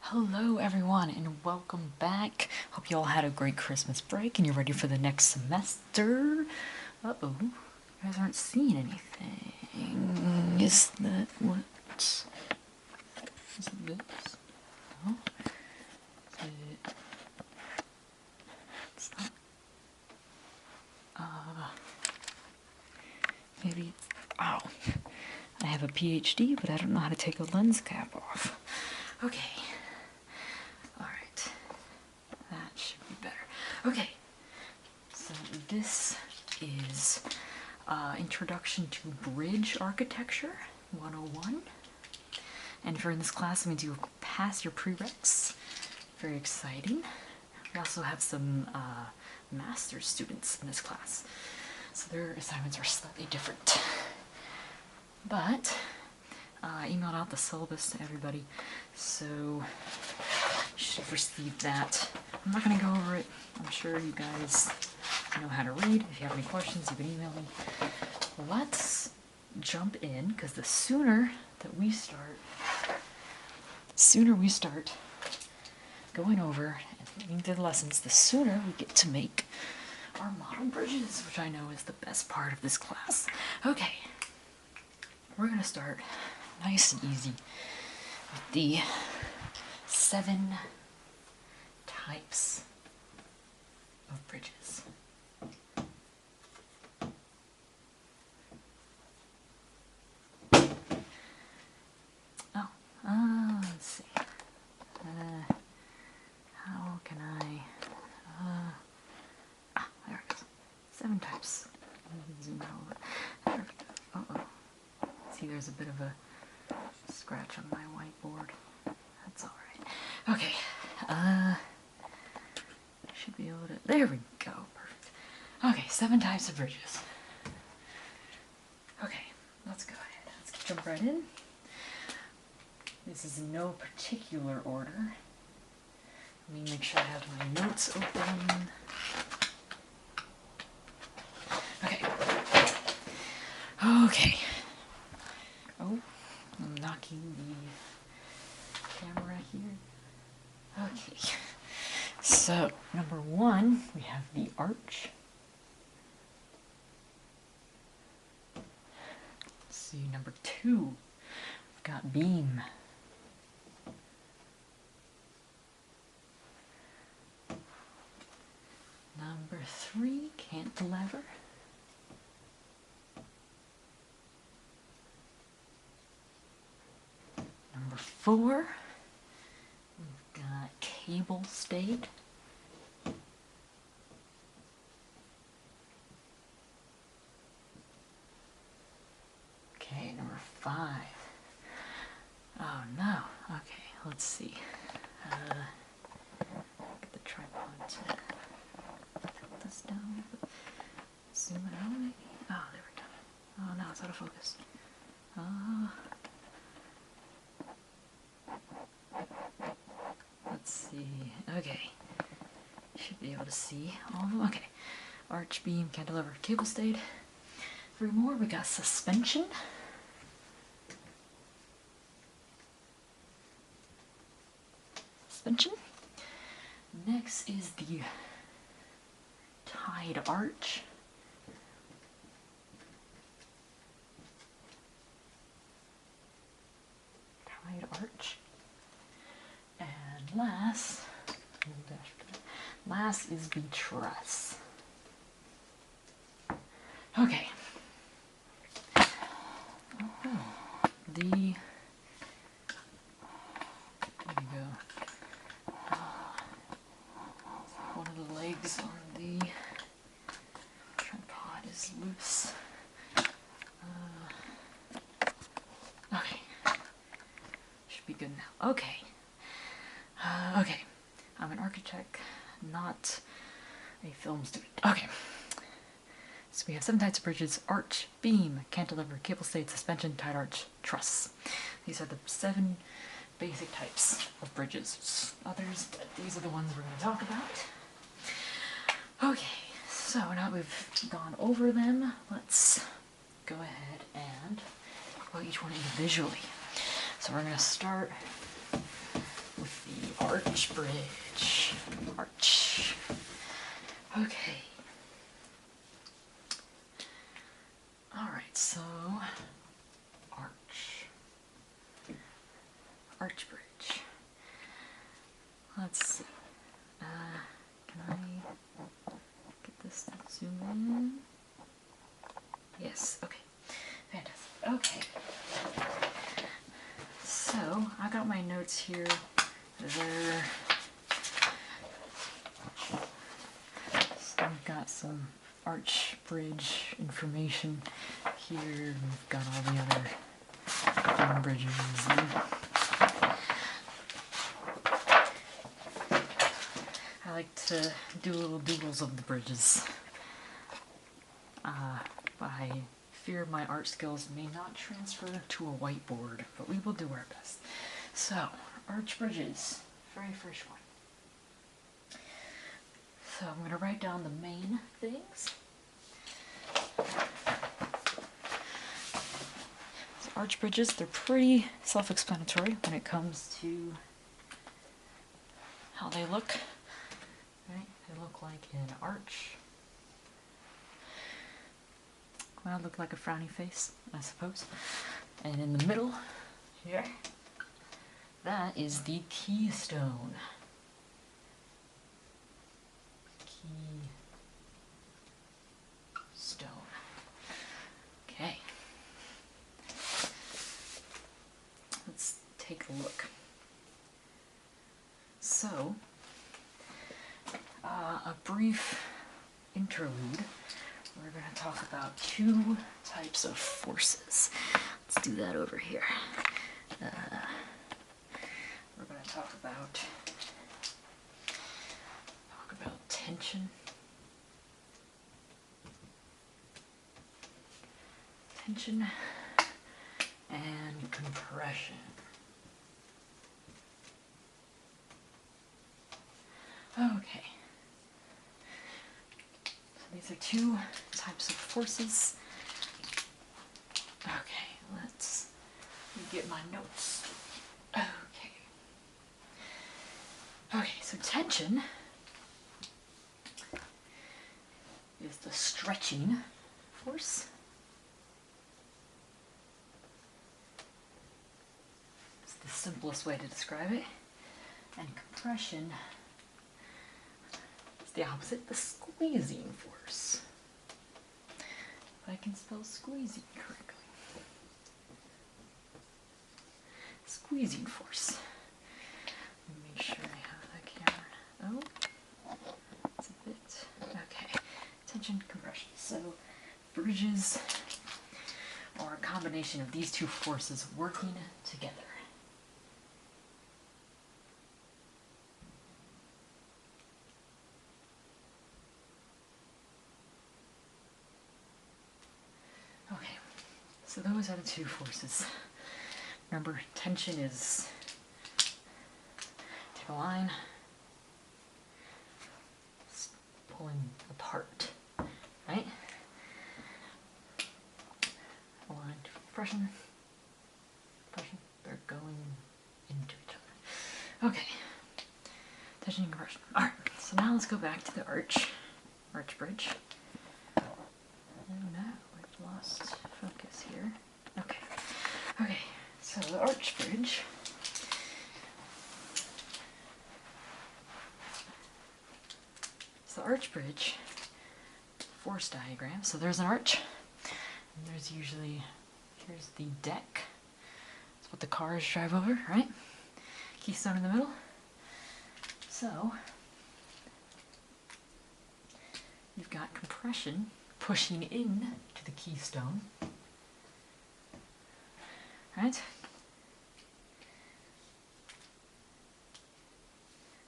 Hello everyone and welcome back. Hope you all had a great Christmas break and you're ready for the next semester. Uh-oh, you guys aren't seeing anything. Is that what? Is it this? No? Is it? It's not. Maybe it's, oh. I have a PhD, but I don't know how to take a lens cap off. Okay. Alright. That should be better. Okay. So this is Introduction to Bridge Architecture 101. And if you're in this class, it means you pass your prereqs. Very exciting. We also have some master's students in this class, so their assignments are slightly different. But I emailed out the syllabus to everybody, so you should have received that. I'm not going to go over it. I'm sure you guys know how to read. If you have any questions, you can email me. Let's jump in, because the sooner we start going over and reading through the lessons, the sooner we get to make our model bridges, which I know is the best part of this class. Okay, we're going to start nice and easy with the 7 types of bridges. Let's see. How can I? There it is. 7 types. Zoom out a little bit. There we go. Uh-oh. See, there's a bit of a scratch on my whiteboard. That's alright. Okay. I should be able to. There we go. Perfect. Okay, 7 types of bridges. Okay, let's go ahead. Let's jump right in. This is in no particular order. Let me make sure I have my notes open. Okay. Okay. Oh, I'm knocking the camera here. Okay. So, number 1, we have the arch. Let's see, number 2, we've got beam. Number 3, cantilever. Number 4, we've got cable stayed. Okay, number 5. Oh no. Okay, let's see. Get the tripod to tilt this down. Zoom it out maybe? Oh, there we go. Oh no, it's out of focus. Let's see. Okay. Should be able to see all of them. Okay. Arch, beam, cantilever, cable stayed. 3 more. We got suspension. Next is the tied arch. And last is the truss. Okay. There you go. One of the legs on the tripod is loose. Okay. Should be good now. Okay. Okay. I'm an architect, not a film student. Okay. So we have 7 types of bridges: arch, beam, cantilever, cable stayed, suspension, tied arch, truss. These are the 7 basic types of bridges. There's others, but these are the ones we're going to talk about. Okay, so now we've gone over them, let's go ahead and talk about each one individually. So we're going to start with the arch bridge. Arch. Okay. Alright, so arch. Arch bridge. Let's see. Can I get this to zoom in? Yes, okay. Fantastic. Okay. So, I got my notes here. There. So we've got some arch bridge information here. We've got all the other bridges. I like to do little doodles of the bridges. But I fear my art skills may not transfer to a whiteboard, but we will do our best. So, arch bridges, very first one. So I'm going to write down the main things. So arch bridges, they're pretty self-explanatory when it comes to how they look. Right? They look like an arch. Well, look like a frowny face, I suppose. And in the middle, here, that is the keystone. Keystone. Okay. Let's take a look. So, a brief interlude. We're going to talk about two types of forces. Let's do that over here. We're going to talk about tension, and compression. Okay. These are two types of forces. Okay, let me get my notes. Okay. Okay, so tension is the stretching force. It's the simplest way to describe it. And compression, the opposite, the squeezing force. If I can spell squeezing correctly. Squeezing force. Let me make sure I have the camera. Oh, it's a bit, okay. Tension, compression. So, bridges are a combination of these two forces working together. Okay, so those are the two forces. Remember, tension is, take a line, pulling apart, right? A line to compression, they're going into each other. Okay, tension and compression. Alright, so now let's go back to the arch bridge. Oh no, we've lost focus here. Okay, so the arch bridge. So the arch bridge force diagram. So there's an arch, and there's usually, here's the deck. That's what the cars drive over, right? Keystone in the middle. So you've got compression pushing in to the keystone, right?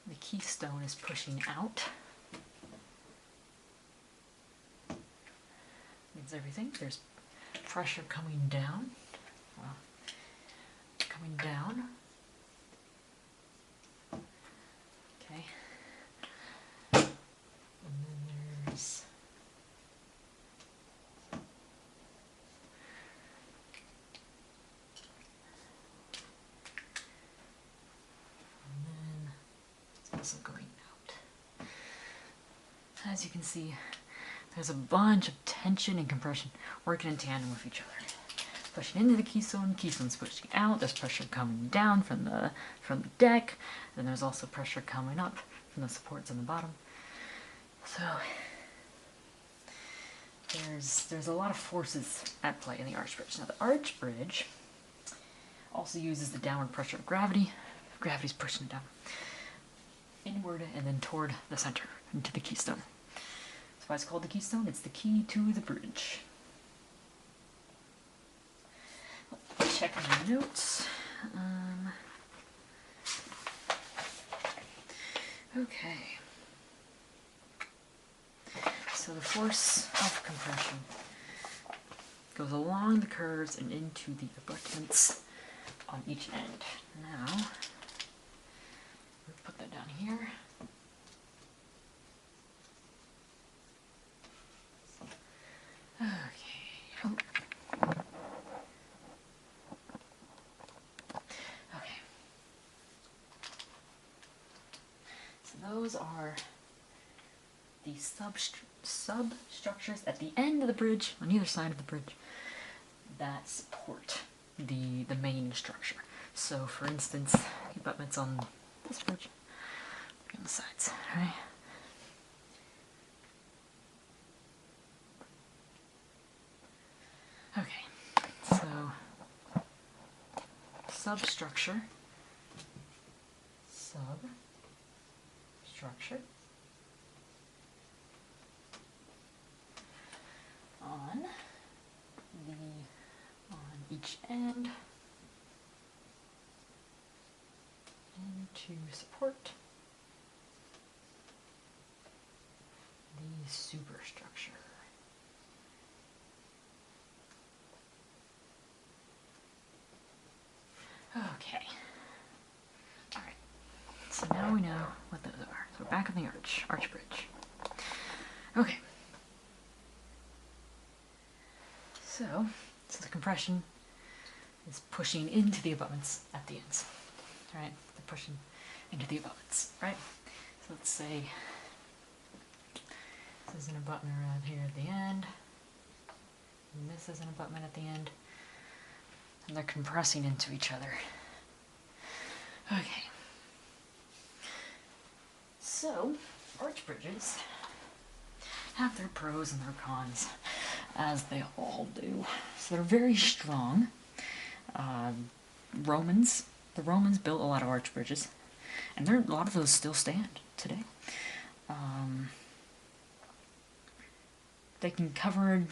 The keystone is pushing out. Means everything. There's pressure coming down. Well, coming down. Okay. And then there's also going out. As you can see, there's a bunch of tension and compression working in tandem with each other. Pushing into the keystone's pushing out, there's pressure coming down from the deck, and there's also pressure coming up from the supports on the bottom. So there's a lot of forces at play in the arch bridge. Now the arch bridge also uses the downward pressure of gravity. Gravity's pushing it down inward and then toward the center, into the keystone. That's why it's called the keystone. It's the key to the bridge. Check my notes. Okay. So the force of compression goes along the curves and into the abutments on each end. Now, we'll put that down here. Okay. Oh. Okay. So those are the substructures at the end of the bridge, on either side of the bridge, that support the main structure. So, for instance, the abutments on this bridge, on the sides, right? Okay, so substructure, on each end and to support the superstructure. Okay. Alright. So now we know what those are. So we're back on the arch bridge. Okay. So the compression is pushing into the abutments at the ends. Alright? They're pushing into the abutments, right? So let's say this is an abutment around here at the end, and this is an abutment at the end, and they're compressing into each other. Okay. So, arch bridges have their pros and their cons, as they all do. So they're very strong. The Romans built a lot of arch bridges, and a lot of those still stand today. They can cover a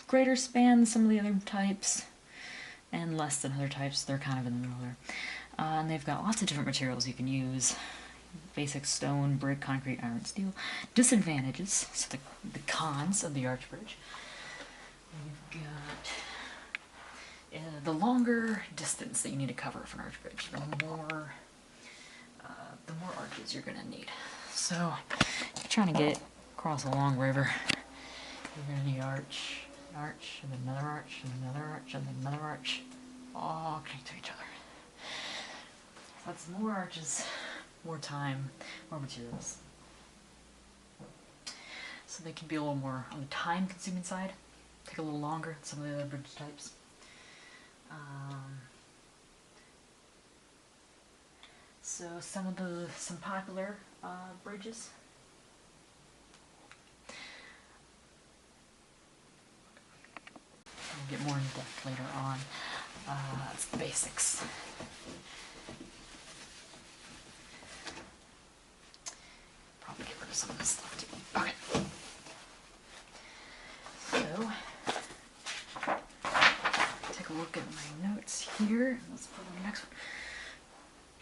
greater span than some of the other types, and less than other types. They're kind of in the middle there. And they've got lots of different materials you can use. Basic stone, brick, concrete, iron, steel. Disadvantages, so the cons of the arch bridge. You've got the longer distance that you need to cover for an arch bridge, the more arches you're going to need. So, if you're trying to get across a long river, you're going to need an arch, and then another arch, and another arch, and then another arch, all connect to each other. So that's more arches, more time, more materials. So they can be a little more on the time-consuming side, take a little longer than some of the other bridge types. So some popular bridges. We'll get more in depth later on. It's the basics. Probably get rid of some of this stuff too. Okay. So, take a look at my notes here. Let's put on the next one.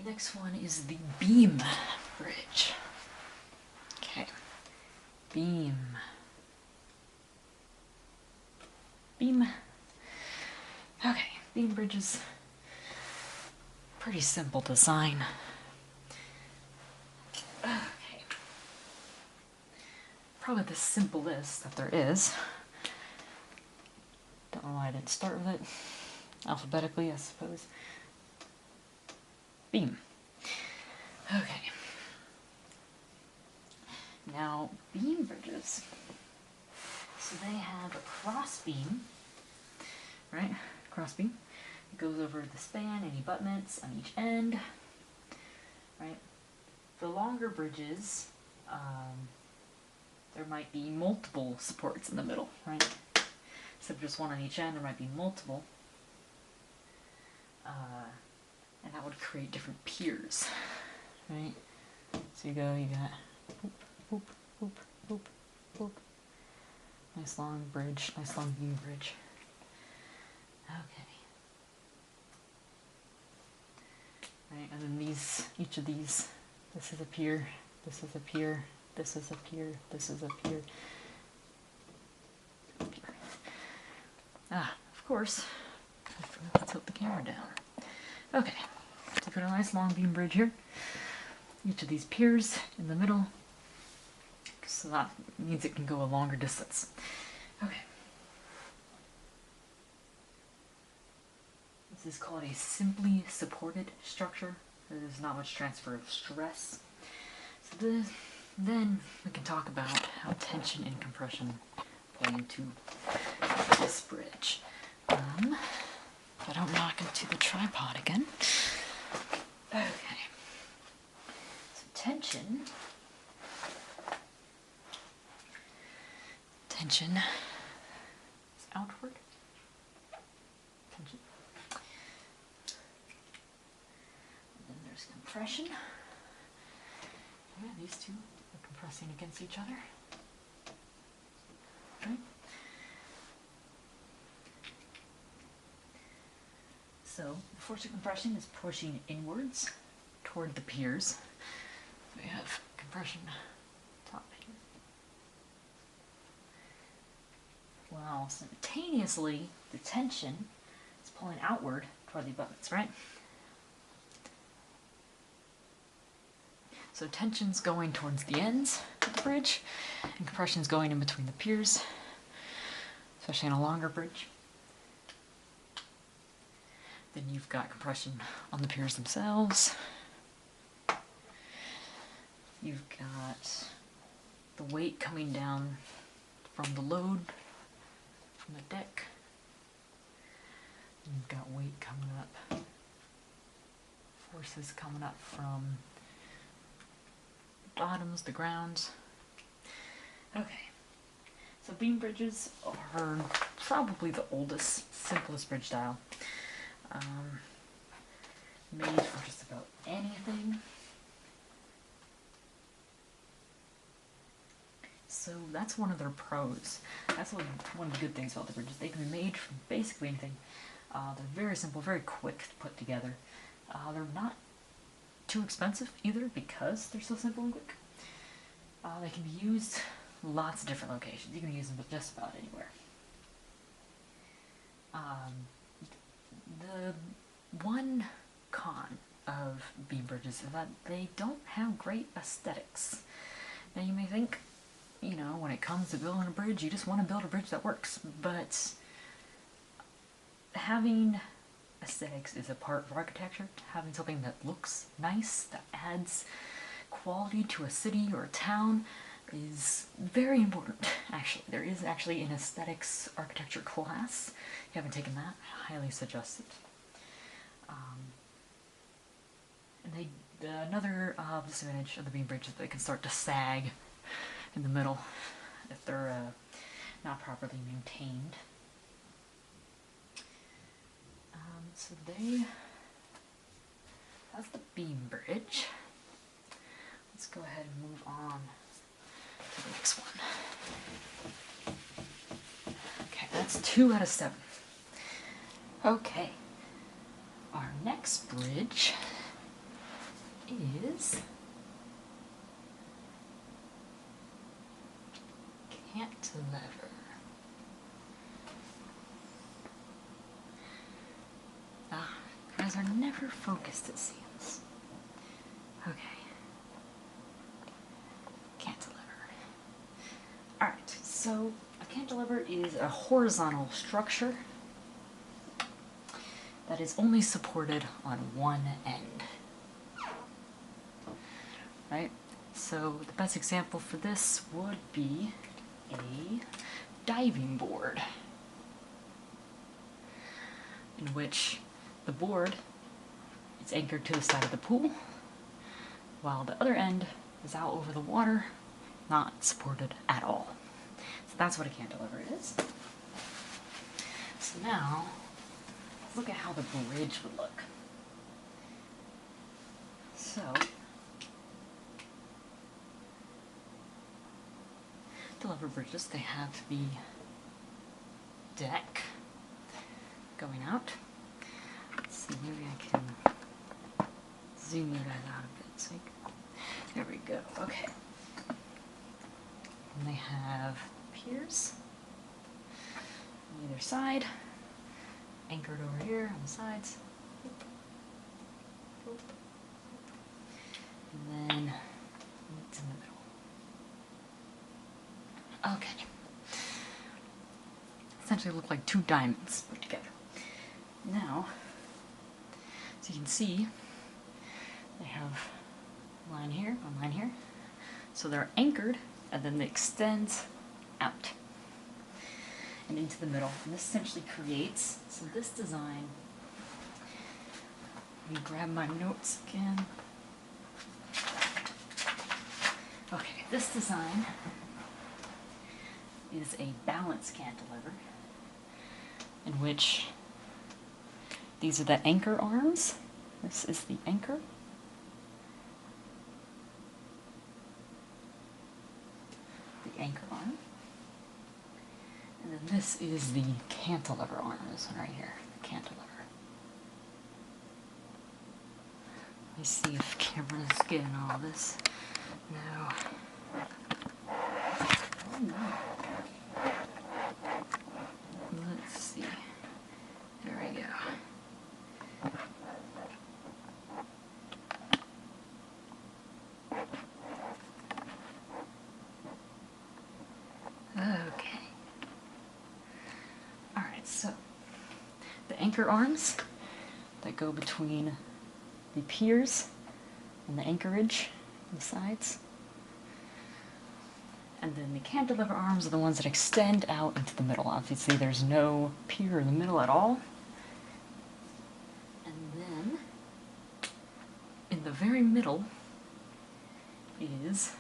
Next one is the beam bridge. Okay. Beam. Okay, beam bridges. Pretty simple design. Okay. Probably the simplest that there is. Don't know why I didn't start with it. Alphabetically, I suppose. Beam. Okay. bridges. So they have a cross beam, right? Cross beam. It goes over the span, any abutments on each end, right? For longer bridges, there might be multiple supports in the middle, right? Instead of just one on each end, there might be multiple. And that would create different piers, right? So you got whoop, whoop, whoop, whoop, whoop. Nice long bridge, nice long beam bridge. Okay. Right, and then each of these, this is a pier, this is a pier, this is a pier, this is a pier. Ah, of course, I forgot to tilt the camera down. Okay, so put a nice long beam bridge here. Each of these piers in the middle, so that means it can go a longer distance. Okay. This is called a simply supported structure. There's not much transfer of stress. So then we can talk about how tension and compression play into this bridge. I don't knock into the tripod again. Okay. So tension is outward. Tension. And then there's compression. Yeah, these two are compressing against each other. Okay. So the force of compression is pushing inwards toward the piers. So we have compression top here. While simultaneously the tension is pulling outward toward the abutments, right? So tension's going towards the ends of the bridge, and compression's going in between the piers, especially on a longer bridge. Then you've got compression on the piers themselves. You've got the weight coming down from the load from the deck. You've got weight coming up, forces coming up from the bottoms, the grounds. Okay, so beam bridges are probably the oldest, simplest bridge style. Made for just about anything. So that's one of their pros. That's one of the good things about the bridges. They can be made from basically anything. They're very simple, very quick to put together. They're not too expensive either because they're so simple and quick. They can be used lots of different locations. You can use them just about anywhere. The one con of beam bridges is that they don't have great aesthetics. Now you may think, you know, when it comes to building a bridge, you just want to build a bridge that works, but having aesthetics is a part of architecture. Having something that looks nice, that adds quality to a city or a town is very important, actually. There is actually an aesthetics architecture class. If you haven't taken that, I highly suggest it. And another disadvantage of the beam bridge is that they can start to sag in the middle if they're not properly maintained. So that's the beam bridge. Let's go ahead and move on to the next one. Okay, that's 2 out of 7. Okay, our next bridge is Cantilever. Guys are never focused, it seems. Okay. Cantilever. Alright, so a cantilever is a horizontal structure that is only supported on one end. Right? So the best example for this would be a diving board, in which the board is anchored to the side of the pool, while the other end is out over the water, not supported at all. So that's what a cantilever is. So now, let's look at how the bridge would look. So, cantilever bridges, they have the deck going out. Let's see, maybe I can zoom you guys out a bit. So there we go. Okay. And they have piers on either side, anchored over here on the sides. And then it's in the middle. Okay. Essentially look like two diamonds put together. Now, as you can see, they have a line here, a line here. So they're anchored, and then they extend out and into the middle. And this essentially creates, so this design, let me grab my notes again. Okay, this design is a balance cantilever, in which these are the anchor arms. This is the anchor. The anchor arm. And then this is the cantilever arm, this one right here, the cantilever. Let me see if camera's getting all this. No. Oh no. Let's see. There we go. Okay. Alright, so the anchor arms that go between the piers and the anchorage on the sides. And then the cantilever arms are the ones that extend out into the middle. Obviously there's no pier in the middle at all. And then in the very middle is,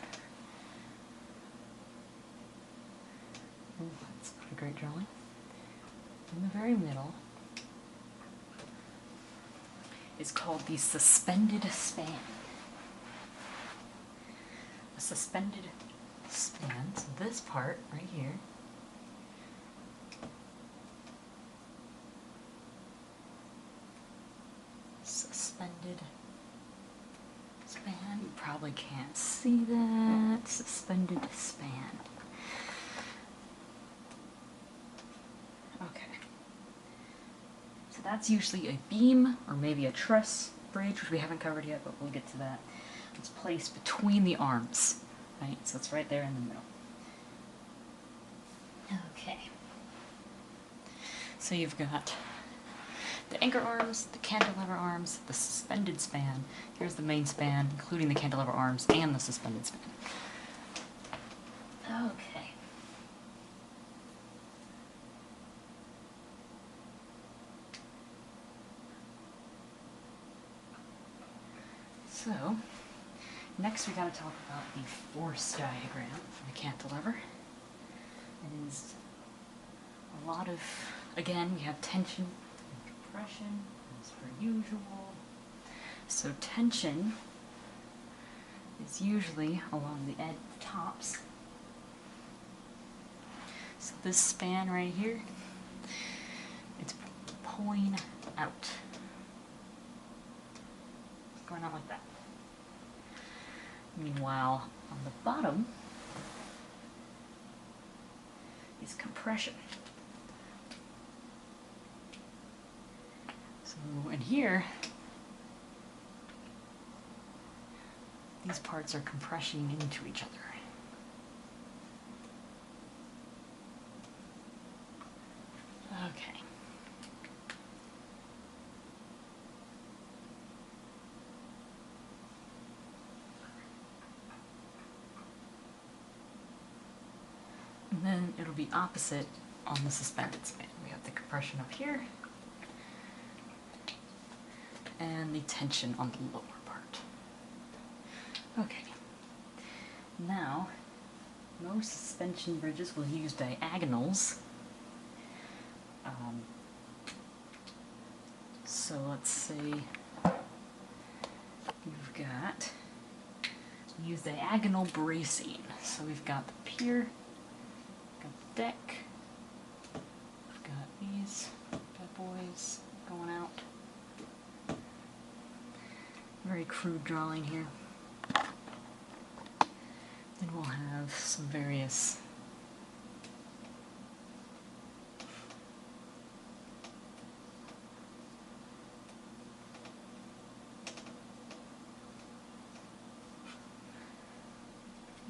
that's not a great drawing. In the very middle is called the suspended span. A suspended span, so this part right here suspended span, you probably can't see that, suspended span. Okay. So that's usually a beam or maybe a truss bridge, which we haven't covered yet, but we'll get to that. It's placed between the arms, right? So it's right there in the middle. Okay. So you've got the anchor arms, the cantilever arms, the suspended span. Here's the main span, including the cantilever arms and the suspended span. Okay. So, next we gotta talk about the force diagram for the cantilever. It is a lot of, again, we have tension and compression, as per usual. So tension is usually along the edge tops. So this span right here, it's pulling out. It's going out like that. Meanwhile, on the bottom is compression. So in here, these parts are compressing into each other. Okay. And then it'll be opposite on the suspended span. We have the compression up here and the tension on the lower part. Okay. Now, most suspension bridges will use diagonals. So let's say you've got, use diagonal bracing. So we've got the pier, got the deck, we've got these bad boys going out. Very crude drawing here. Then we'll have some various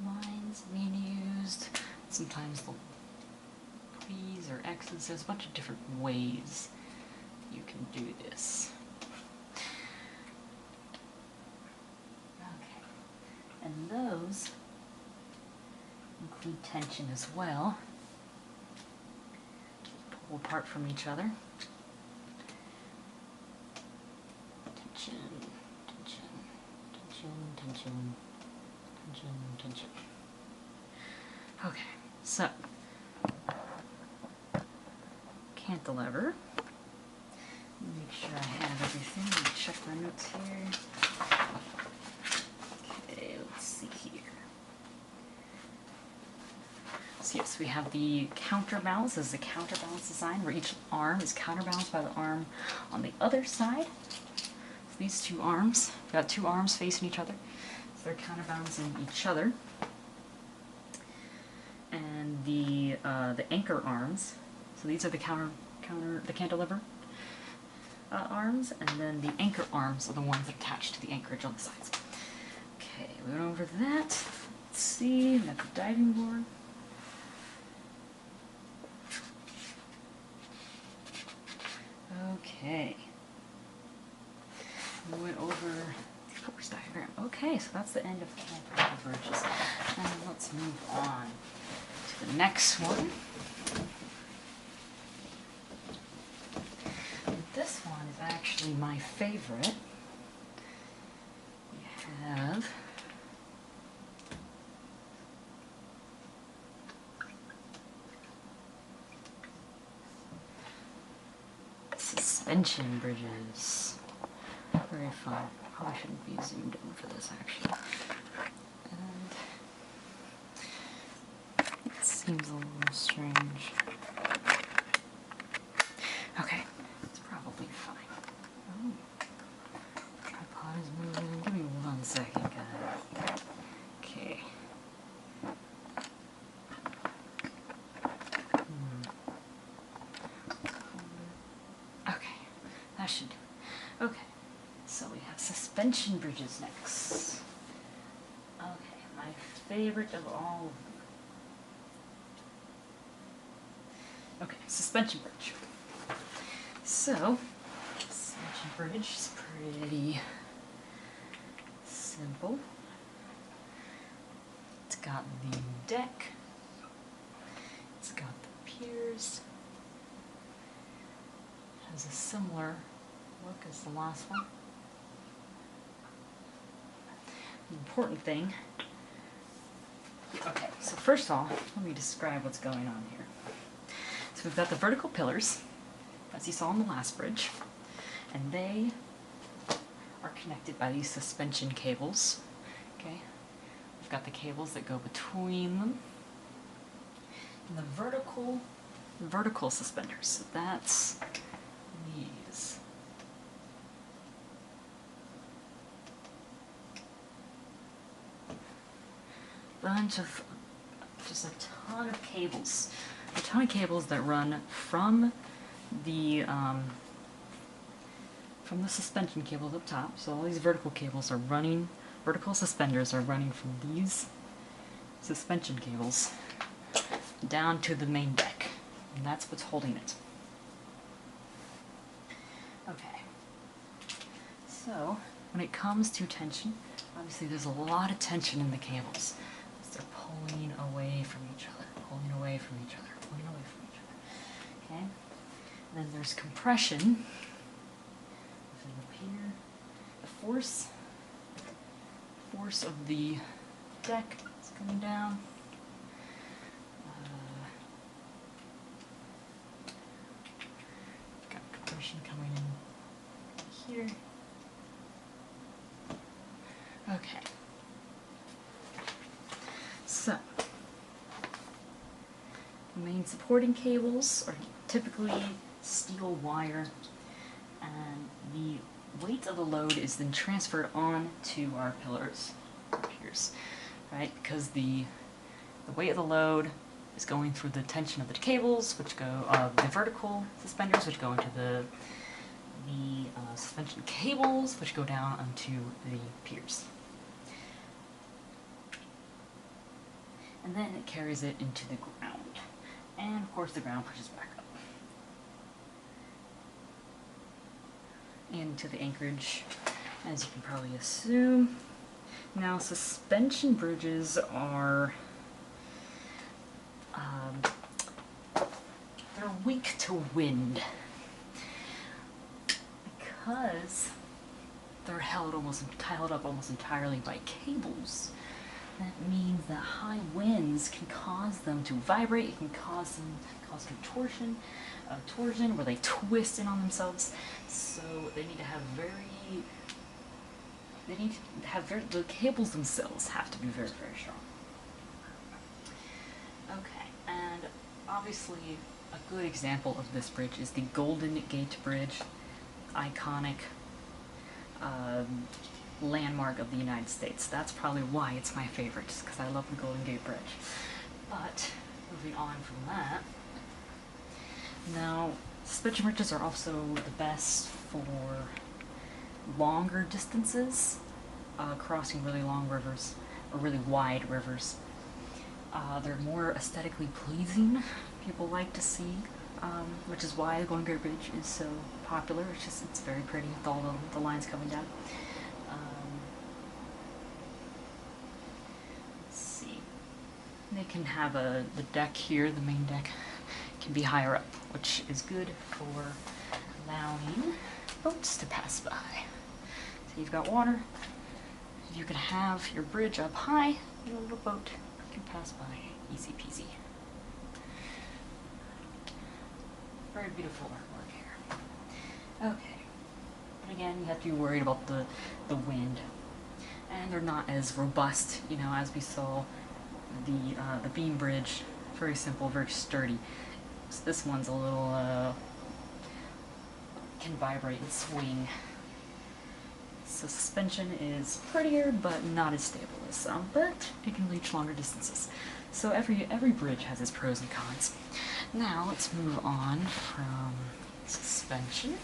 lines being used. Sometimes they'll please or X's. There's a bunch of different ways you can do this. Okay, and those include tension as well. Pull apart from each other. Tension, tension, tension, tension, tension, tension. Okay, so cantilever. Make sure I have everything. Let me check my notes here. Okay, let's see here. So yes, we have the counterbalance. This is the counterbalance design where each arm is counterbalanced by the arm on the other side. So these two arms, we've got two arms facing each other. So they're counterbalancing each other. And the anchor arms, so these are the the cantilever arms, and then the anchor arms are the ones that attach to the anchorage on the sides. Okay, we went over that. Let's see, we got the diving board. Okay. We went over the course diagram. Okay, so that's the end of the cantilever bridges. And let's move on to the next one. This one is actually my favorite. We have suspension bridges. Very fun. Probably shouldn't be zoomed in for this actually. And it seems a little strange. Okay, it's probably fine. Oh, tripod is moving. Give me 1 second, guys. Okay. Okay, that should do it. Okay, so we have suspension bridges next. Okay, my favorite of all. Okay, suspension bridge. So, suspension bridge is pretty simple. It's got the deck, it's got the piers, it has a similar look as the last one. The important thing, okay, so first of all, let me describe what's going on here. So we've got the vertical pillars, as you saw on the last bridge, and they are connected by these suspension cables. Okay, we've got the cables that go between them, and the vertical suspenders. So that's these. Bunch of, just a ton of cables. A ton of cables that run from the suspension cables up top. So all these vertical cables are running, vertical suspenders are running from these suspension cables down to the main deck. And that's what's holding it. Okay. So, when it comes to tension, obviously there's a lot of tension in the cables. They're pulling away from each other. pulling away from each other, pulling away from each other. Okay? And then there's compression. Up here, the force of the deck is coming down. Got compression coming in here. Okay. So, the main supporting cables are typically steel wire, and the weight of the load is then transferred on to our piers, right? Because the weight of the load is going through the tension of the cables, which go the vertical suspenders, which go into the suspension cables, which go down onto the piers, and then it carries it into the ground, and of course the ground pushes back up into the anchorage, as you can probably assume. Now, suspension bridges are they're weak to wind because they're tied up almost entirely by cables. That means that high winds can cause them to vibrate. It can cause torsion where they twist in on themselves. So they need to have the cables themselves have to be very, very strong. Okay, and obviously a good example of this bridge is the Golden Gate Bridge, iconic landmark of the United States. That's probably why it's my favorite, just because I love the Golden Gate Bridge. But moving on from that, now suspension bridges are also the best for longer distances, crossing really long rivers or really wide rivers. They're more aesthetically pleasing. People like to see, which is why the Golden Gate Bridge is so popular. It's very pretty with all the lines coming down. Let's see. They can have the deck here, the main deck, can be higher up, which is good for allowing boats to pass by. So you've got water, you can have your bridge up high, your little boat can pass by, easy peasy. Very beautiful artwork here. Okay, but again, you have to be worried about the wind, and they're not as robust, you know, as we saw the beam bridge. Very simple, very sturdy. So this one's a little can vibrate and swing. So suspension is prettier, but not as stable as some, but it can reach longer distances. So every bridge has its pros and cons. Now let's move on from suspension.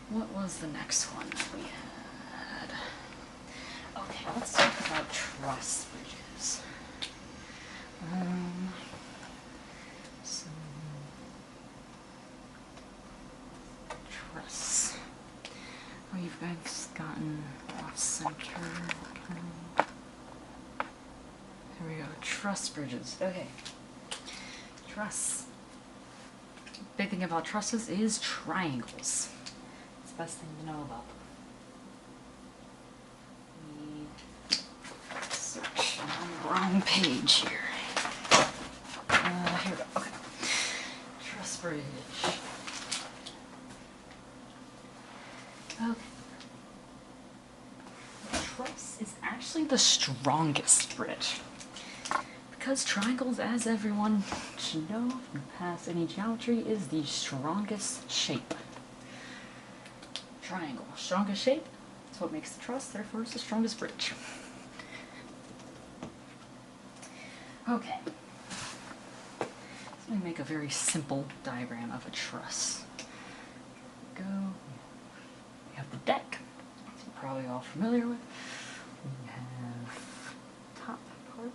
What was the next one that we had? Okay, let's talk about truss bridges. So truss. Oh, you've guys gotten off center. Here we go. Truss bridges. Okay. Truss. Big thing about trusses is triangles. It's the best thing to know about them. Search. I'm on the wrong page here. Here we go. Okay. Truss bridge. Okay. Truss is actually the strongest bridge. Because triangles, as everyone should know from past any geometry, is the strongest shape. Triangle. Strongest shape. That's what makes the truss, therefore it's the strongest bridge. Okay. So let me make a very simple diagram of a truss. Go. We have the deck, which you're probably all familiar with. We have top part,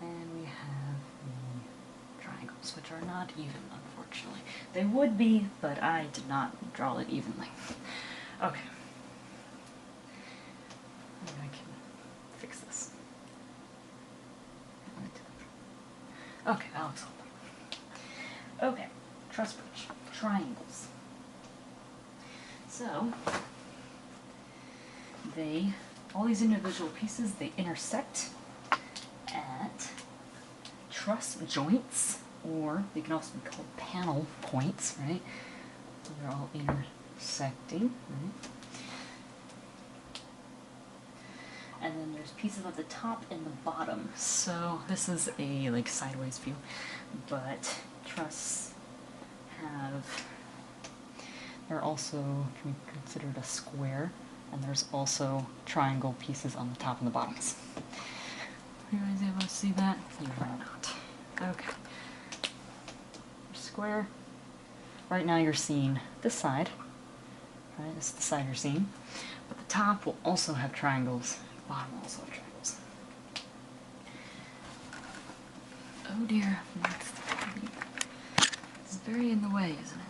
and we have the triangles, which are not even, unfortunately. They would be, but I did not draw it evenly. Okay. Maybe I can fix this. Okay, truss bridge, triangles. So, all these individual pieces, they intersect at truss joints, or they can also be called panel points, right? So they're all intersecting, right? And then there's pieces at the top and the bottom. So this is a like sideways view, but truss they're also can be considered a square, and there's also triangle pieces on the top and the bottoms. Are you guys able to see that? You are not. Okay. Square. Right now you're seeing this side. Right, this is the side you're seeing. But the top will also have triangles. The bottom will also have triangles. Oh dear. It's very in the way, isn't it?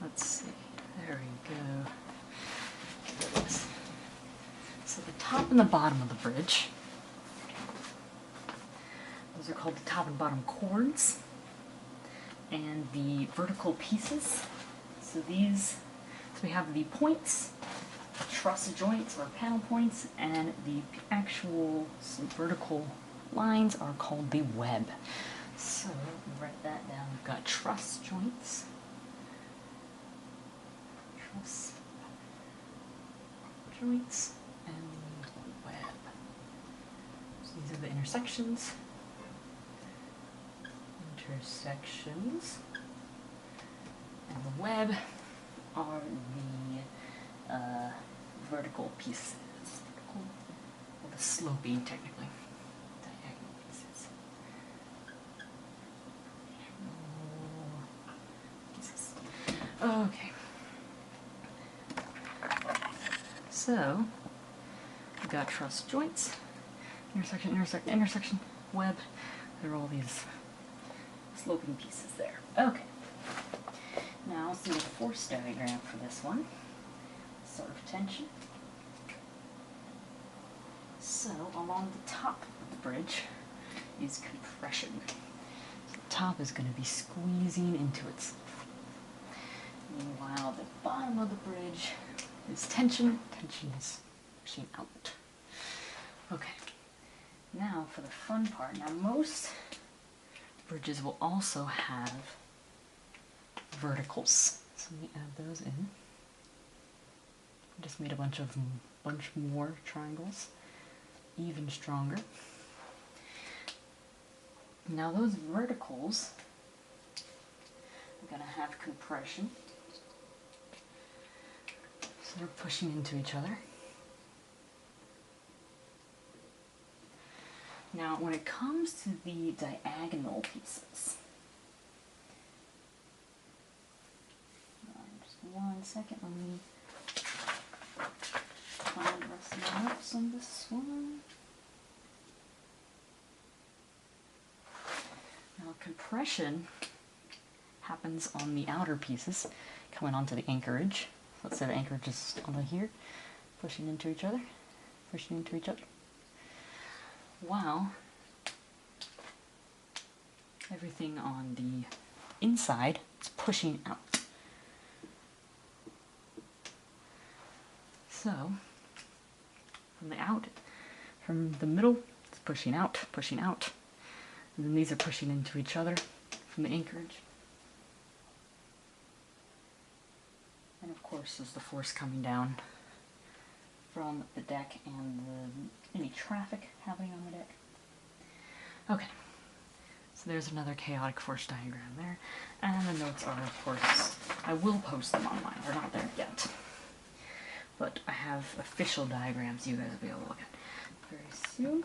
Let's see. There we go. There it is. So the top and the bottom of the bridge, those are called the top and bottom chords. And the vertical pieces, so we have the points, truss joints or panel points, and the actual vertical lines are called the web. So let me write that down. We've got truss joints. Truss joints and the web. So these are the intersections. And the web are the vertical pieces. Or the sloping, technically. Diagonal pieces. Okay. So, we've got truss joints, intersection, web. There are all these sloping pieces there. Okay. Now let's do a force diagram for this one. Sort of tension. So, along the top of the bridge is compression. So the top is going to be squeezing into itself. Meanwhile, the bottom of the bridge is tension. Tension is pushing out. Okay. Now for the fun part. Now most bridges will also have verticals. So let me add those in. I just made a bunch more triangles, even stronger. Now those verticals are going to have compression. So they're pushing into each other. Now, when it comes to the diagonal pieces, just one second, let me find the rest of my notes on this one. Now, compression happens on the outer pieces, coming onto the anchorage. Let's say the anchorage is onto here, pushing into each other, pushing into each other. While everything on the inside is pushing out. So, from the middle, it's pushing out, and then these are pushing into each other from the anchorage. And of course, there's the force coming down from the deck and any traffic happening on the deck. Okay, so there's another chaotic force diagram there. And the notes are, of course, I will post them online. They're not there yet. But I have official diagrams you guys will be able to look at very soon.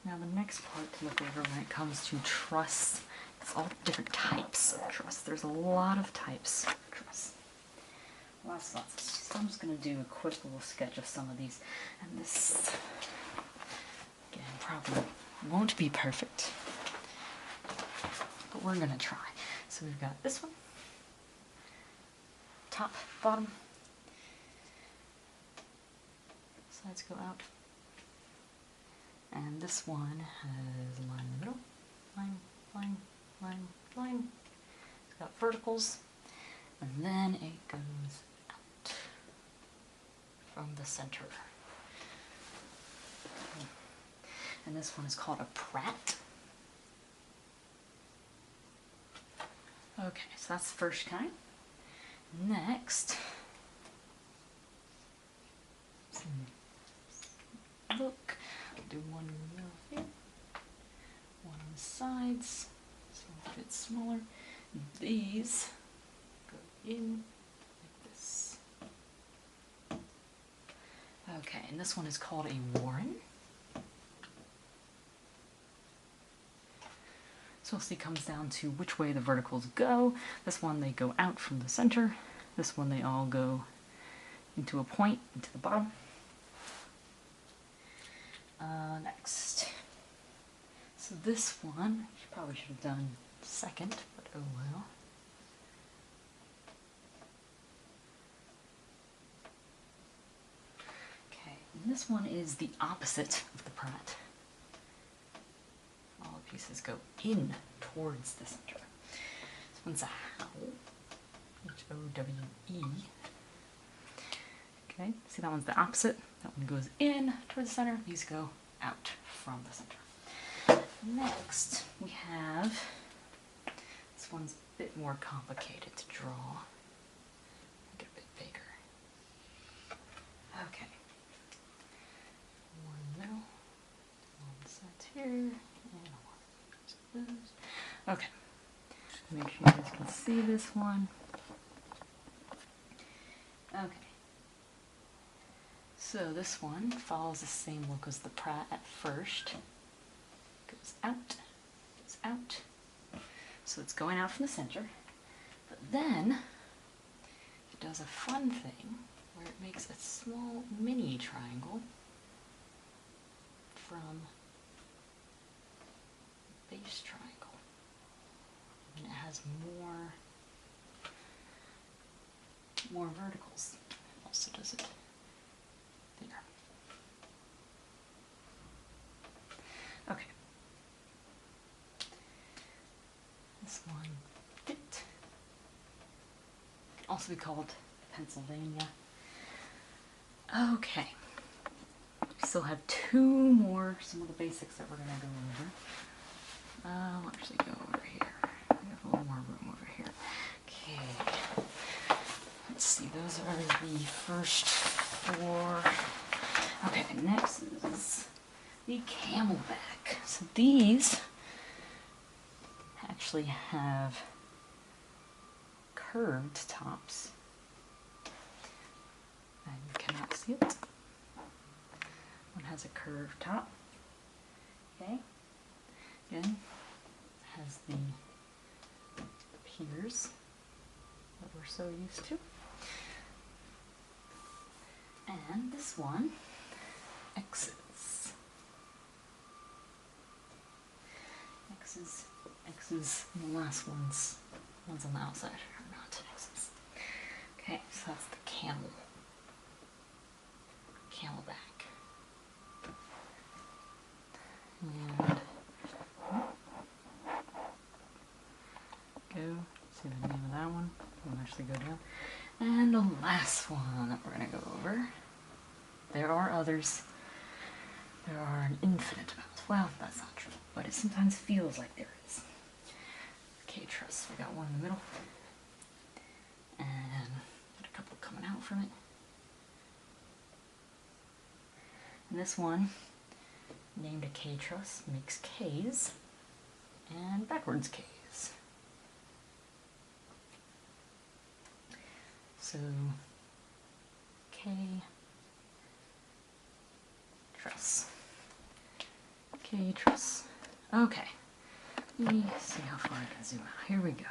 Now the next part to look over when it comes to truss, it's all different types of truss. There's a lot of types of truss. Lots. So I'm just going to do a quick little sketch of some of these. And this, again, probably won't be perfect. But we're going to try. So we've got this one. Top, bottom. sides go out. And this one has a line in the middle. Line, line, line, line. It's got verticals. And then it goes out from the center. And this one is called a Pratt. Okay, so that's the first kind. Next, look, I'll do one in the middle here, one on the sides, so a bit smaller. These go in like this. Okay, and this one is called a Warren. So it comes down to which way the verticals go. This one they go out from the center. This one they all go into a point, into the bottom. Next. So this one, I probably should have done second, but oh well. Okay, and this one is the opposite of the Pratt. All the pieces go in towards the center. This one's a Howe, H-O-W-E. Okay, see that one's the opposite. That one goes in towards the center. These go out from the center. Next, we have, this one's a bit more complicated to draw. Make it a bit bigger. Okay. One in the middle, one side here. Okay, make sure you guys can see this one. Okay, so this one follows the same look as the Pratt at first. Goes out, goes out. So it's going out from the center, but then it does a fun thing where it makes a small mini triangle from base triangle, and it has more verticals. It also does it there. Okay. This one fit. Can also be called Pennsylvania. Okay. We still have two more, some of the basics that we're going to go over. I'll actually go over here. We have a little more room over here. Okay. Let's see, those are the first four. Okay, next is the camelback. So these actually have curved tops. And you cannot see it. One has a curved top. Okay. Again, has the piers that we're so used to. And this one, X's. X's, and the last ones on the outside are not X's. Okay, so that's the camelback. And go, see the name of that one. We'll actually go down. And the last one that we're going to go over. There are others. There are an infinite amount. Well, that's not true, but it sometimes feels like there is. Okay, Truss, we got one in the middle. And got a couple coming out from it. And this one, named a K-Truss, makes K's and backwards K's. So, K-Truss. K-Truss. Okay. Let me see how far I can zoom out. Here we go.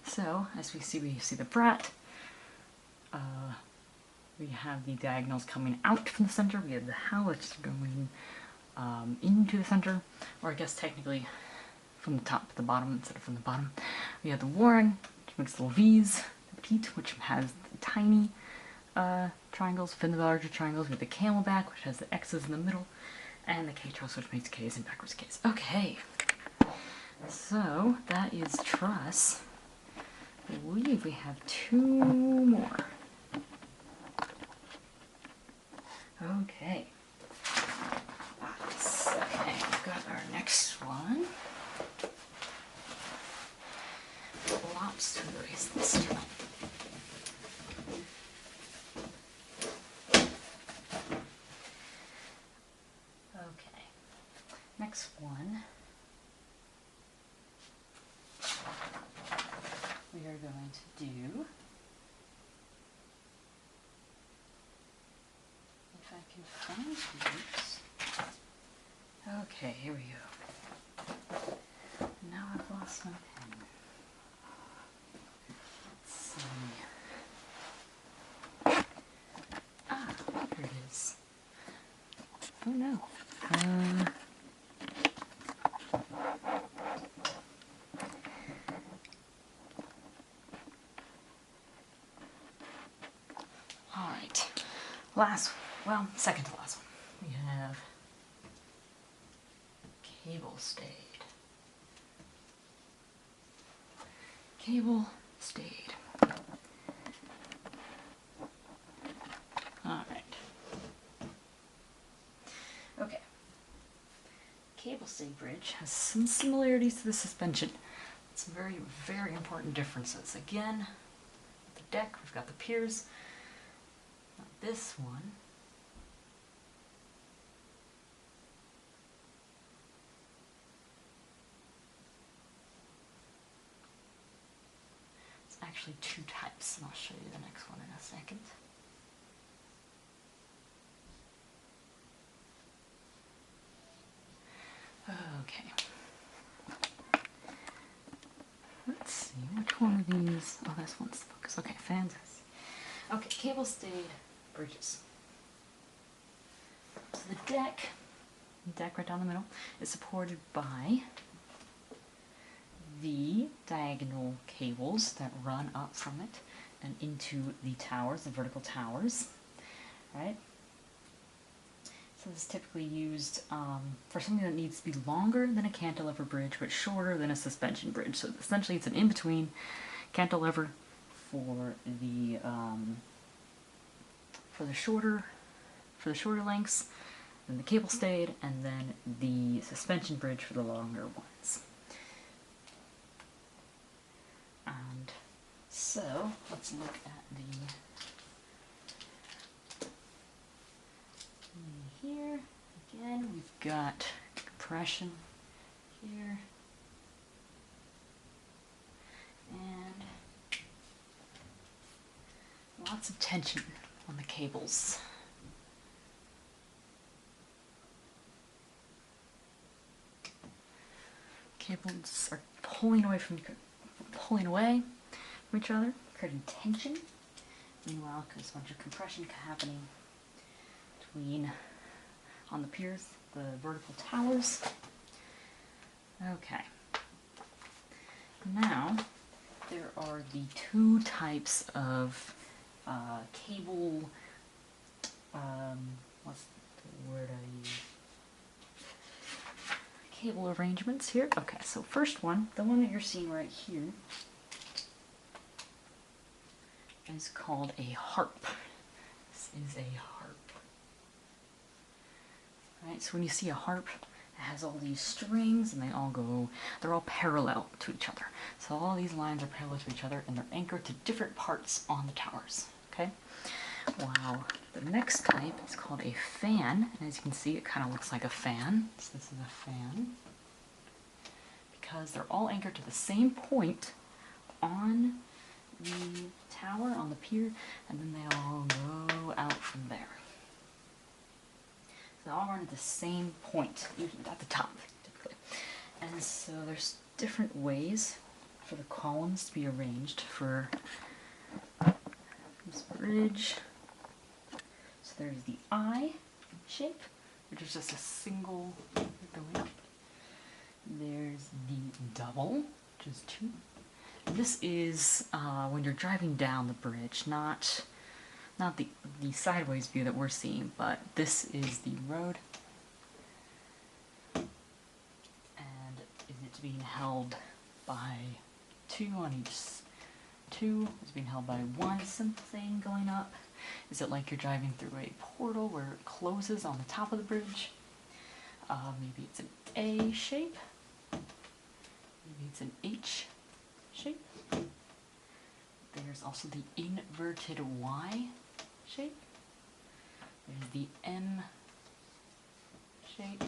So, as we see the Pratt. We have the diagonals coming out from the center. We have the Howe that's going into the center, or I guess technically from the top to the bottom instead of from the bottom. We have the Warren, which makes little V's, the Petite, which has the tiny triangles, within the larger triangles, with the camelback, which has the X's in the middle, and the K-truss, which makes K's and backwards K's. Okay, so that is truss. I believe we have 2 more. Okay. Okay, we've got our next one. Lots to erase this time. Okay, next one. We are going to do, if I can find these. Okay, here we go. Now I've lost my pen. Let's see. Ah, here it is. Oh no. Alright. Second to last one. We have cable stayed. Cable stayed. Alright. Okay. Cable stayed bridge has some similarities to the suspension. Some very, very important differences. Again, the deck, we've got the piers. Now this one actually 2 types, and I'll show you the next one in a second. Okay. Let's see, which one of these? Oh, this one's the focus. Okay, fantastic. Okay, cable stayed bridges. So the deck right down the middle, is supported by the diagonal cables that run up from it and into the towers, the vertical towers, right? So this is typically used for something that needs to be longer than a cantilever bridge, but shorter than a suspension bridge. So essentially it's an in-between cantilever for the shorter lengths, then the cable stayed, and then the suspension bridge for the longer ones. And so let's look at here. Again, we've got compression here, and lots of tension on the cables. Cables are pulling away from each other, creating tension. Meanwhile, there's a bunch of compression happening between, on the piers, the vertical towers. Okay. Now, there are the 2 types of cable, what's the word I use? Cable arrangements here. Okay, so first one, the one that you're seeing right here, is called a harp. This is a harp. Right, so when you see a harp, it has all these strings and they're all parallel to each other. So all these lines are parallel to each other and they're anchored to different parts on the towers. Okay? Wow. The next type is called a fan, and as you can see, it kind of looks like a fan. So this is a fan. Because they're all anchored to the same point on the tower, on the pier, and then they all go out from there. So they all run at the same point, usually at the top, typically. And so there's different ways for the columns to be arranged for this bridge. So there's the I shape, which is just a single going up. There's the double, which is 2. And this is when you're driving down the bridge, not not the sideways view that we're seeing, but this is the road. And it's being held by two on each. Two is being held by one simple thing going up. Is it like you're driving through a portal where it closes on the top of the bridge? Maybe it's an A shape. Maybe it's an H shape. There's also the inverted Y shape. There's the M shape.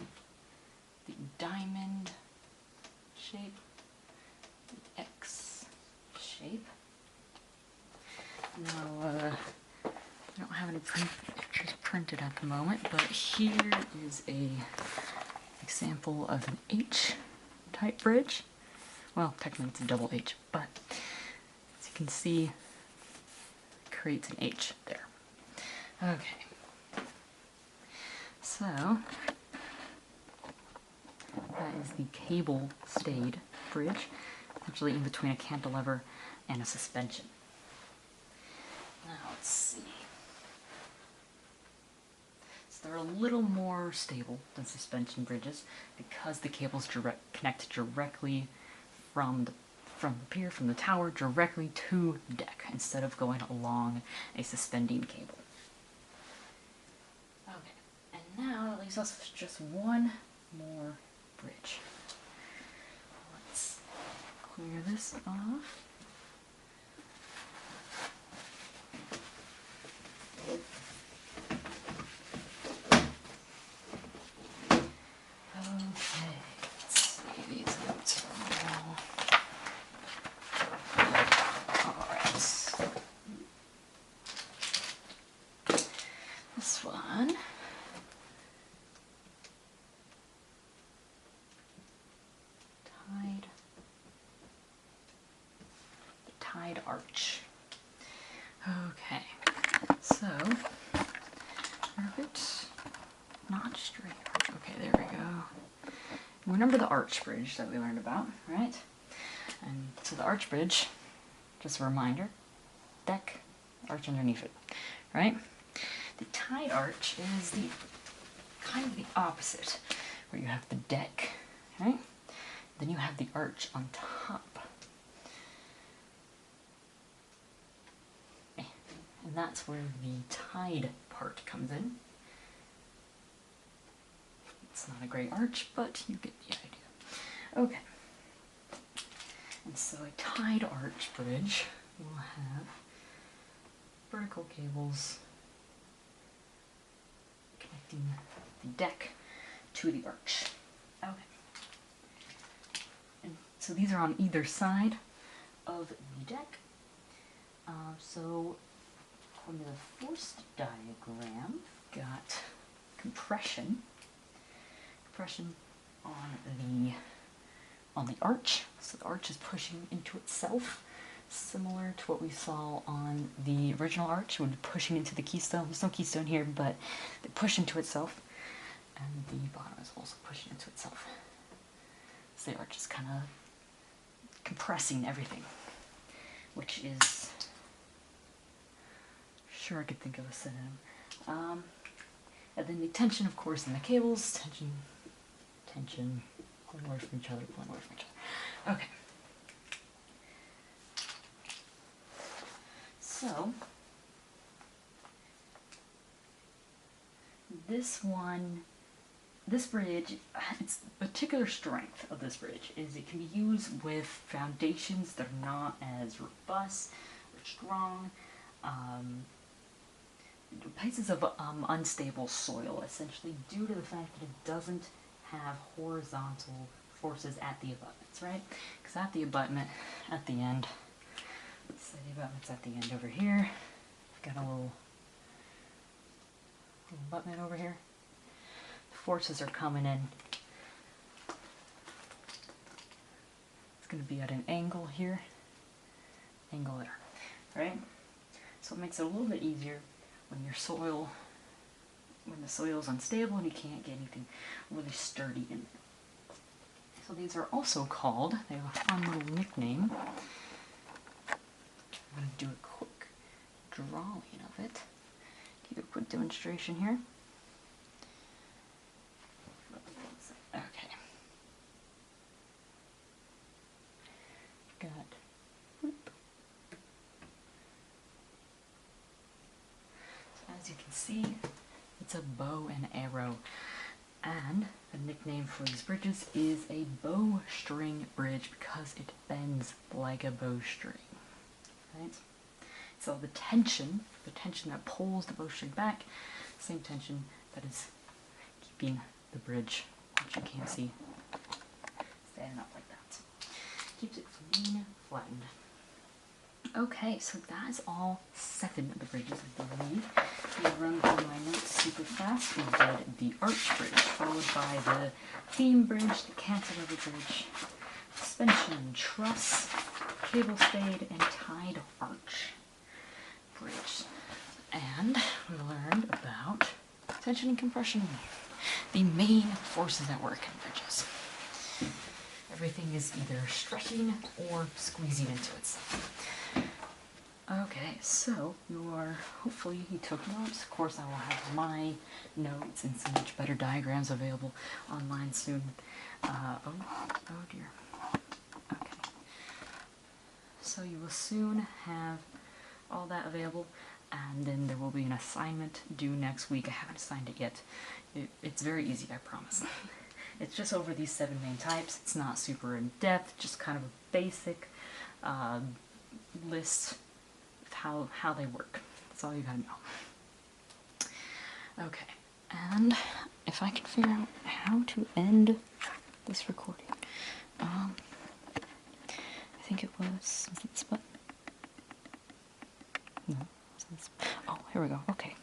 The diamond shape. The X shape. Now, I don't have any pictures printed at the moment, but here is a example of an H-type bridge. Well, technically it's a double H, but as you can see, it creates an H there. Okay. So, that is the cable-stayed bridge, actually in between a cantilever and a suspension. Now, let's see. So they're a little more stable than suspension bridges because the cables connect directly from the pier, from the tower, directly to the deck instead of going along a suspending cable. Okay, and now that leaves us with just one more bridge. Let's clear this off. Okay, let's see these notes. Alright. This one. Tide arch. Okay, so perfect. Not straight arch. Okay, there we go. Remember the arch bridge that we learned about, right? And so the arch bridge, just a reminder, deck, arch underneath it, right? The tide arch is the kind of the opposite, where you have the deck, right? Then you have the arch on top. And that's where the tide part comes in. It's not a great arch, but you get the idea. Okay. And so a tide arch bridge will have vertical cables connecting the deck to the arch. Okay. And so these are on either side of the deck. So according to the first diagram, got compression on the arch. So the arch is pushing into itself, similar to what we saw on the original arch when pushing into the keystone. There's no keystone here, but they push into itself, and the bottom is also pushing into itself. So the arch is kind of compressing everything, which is, sure I could think of a synonym. And then the tension, of course, in the cables, tension, pulling away from each other, pulling away from each other. Okay. So, this bridge, its particular strength of this bridge is it can be used with foundations that are not as robust or strong, places of unstable soil, essentially due to the fact that it doesn't have horizontal forces at the abutments, right? Because at the abutment, at the end, let's say the abutment's at the end over here, I've got a little abutment over here. The forces are coming in. It's going to be at an angle here, angle there, right? So it makes it a little bit easier when the soil is unstable and you can't get anything really sturdy in there. So these are also called, they have a fun little nickname. I'm going to do a quick drawing of it. do a quick demonstration here. Okay. Got. Whoop. So as you can see, it's a bow and arrow. And the nickname for these bridges is a bowstring bridge because it bends like a bowstring. Right? So the tension that pulls the bowstring back, same tension that is keeping the bridge, which you can't see, standing up like that. Keeps it from being flattened. Okay, so that is all 7 of the bridges, I believe. I'll run through my notes super fast. We did the arch bridge, followed by the beam bridge, the cantilever bridge, suspension, truss, cable spade, and tied arch bridge. And we learned about tension and compression, the main forces at work in bridges. Everything is either stretching or squeezing into itself. Okay, so hopefully you took notes. Of course, I will have my notes and some much better diagrams available online soon. Oh dear. Okay. So you will soon have all that available, and then there will be an assignment due next week. I haven't assigned it yet. It's very easy, I promise. It's just over these 7 main types. It's not super in-depth, just kind of a basic list of how they work. That's all you gotta know. Okay, and if I can figure out how to end this recording. I think it was it this button? No. Oh, here we go. Okay.